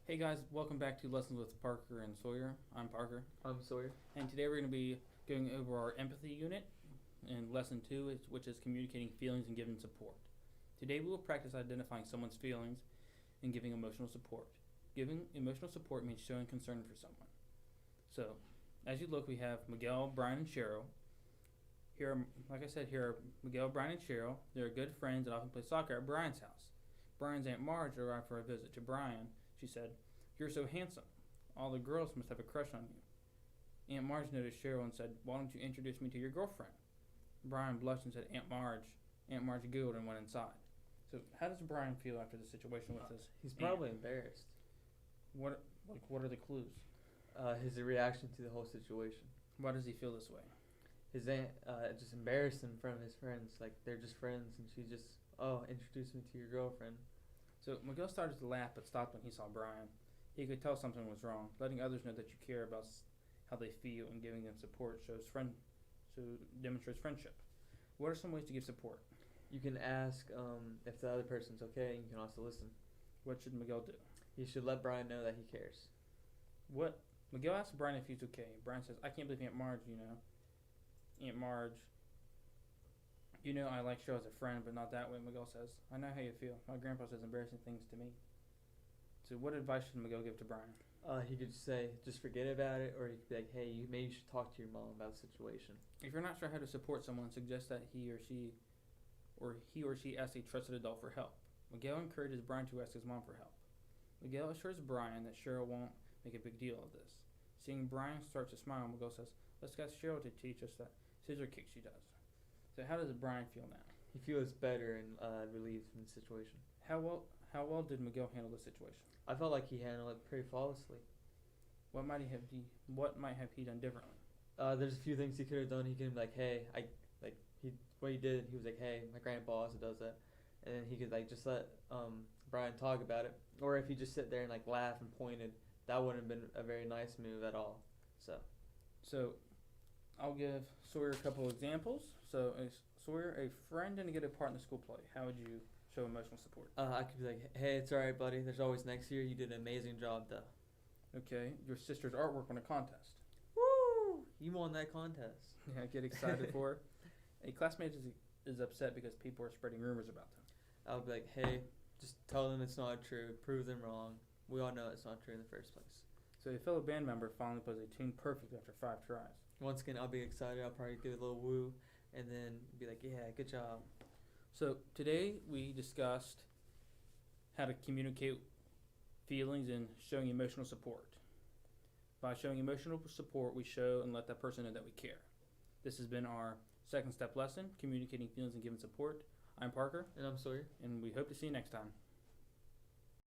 Hey guys, welcome back to Lessons with Parker and Soyre. I'm Parker. I'm Sawyer. And today we're going to be going over our empathy unit in lesson 2, which is communicating feelings and giving support. Today we will practice identifying someone's feelings and giving emotional support. Giving emotional support means showing concern for someone. So, as you look, we have Miguel, Brian, and Cheryl. Here are Miguel, Brian, and Cheryl. They're good friends and often play soccer at Brian's house. Brian's Aunt Marge arrived for a visit to Brian. She said, "You're so handsome. All the girls must have a crush on you." Aunt Marge noticed Cheryl and said, "Why don't you introduce me to your girlfriend?" Brian blushed and said, "Aunt Marge." Aunt Marge giggled and went inside. So, how does Brian feel after the situation with his He's aunt? probably embarrassed. What are the clues? His reaction to the whole situation. Why does he feel this way? His aunt just embarrassed him in front of his friends. Like, they're just friends, and she just, introduce me to your girlfriend. So Miguel started to laugh but stopped when he saw Brian. He could tell something was wrong. Letting others know that you care about how they feel and giving them support demonstrates friendship. What are some ways to give support? You can ask if the other person's okay, and you can also listen. What should Miguel do? He should let Brian know that he cares. Miguel asks Brian if he's okay. Brian says, "I can't believe Aunt Marge, Aunt Marge, I like Cheryl as a friend, but not that way." Miguel says, "I know how you feel. My grandpa says embarrassing things to me." So what advice should Miguel give to Brian? He could say, just forget about it, or he could be like, hey, maybe you should talk to your mom about the situation. If you're not sure how to support someone, suggest that he or she asks a trusted adult for help. Miguel encourages Brian to ask his mom for help. Miguel assures Brian that Cheryl won't make a big deal of this. Seeing Brian start to smile, Miguel says, "Let's ask Cheryl to teach us that scissor kick she does." So how does Brian feel now? He feels better and relieved from the situation. How well did Miguel handle the situation? I felt like he handled it pretty flawlessly. What might have he done differently? There's a few things he could have done. He could be like, hey, what he did, he was like, hey, my grandpa also does that. And then he could just let Brian talk about it. Or if he just sit there and laugh and pointed, that wouldn't have been a very nice move at all. So I'll give Sawyer a couple examples. So Sawyer, a friend didn't get a part in the school play. How would you show emotional support? I could be like, hey, it's alright, buddy. There's always next year. You did an amazing job, though. Okay, your sister's artwork won a contest. Woo! You won that contest. Yeah, get excited for her. A classmate is upset because people are spreading rumors about them. I would be like, hey, just tell them it's not true. Prove them wrong. We all know it's not true in the first place. So a fellow band member finally plays a tune perfectly after 5 tries. Once again, I'll be excited. I'll probably give it a little woo and then be like, yeah, good job. So today we discussed how to communicate feelings and showing emotional support. By showing emotional support, we show and let that person know that we care. This has been our second step lesson, communicating feelings and giving support. I'm Parker. And I'm Sawyer. And we hope to see you next time.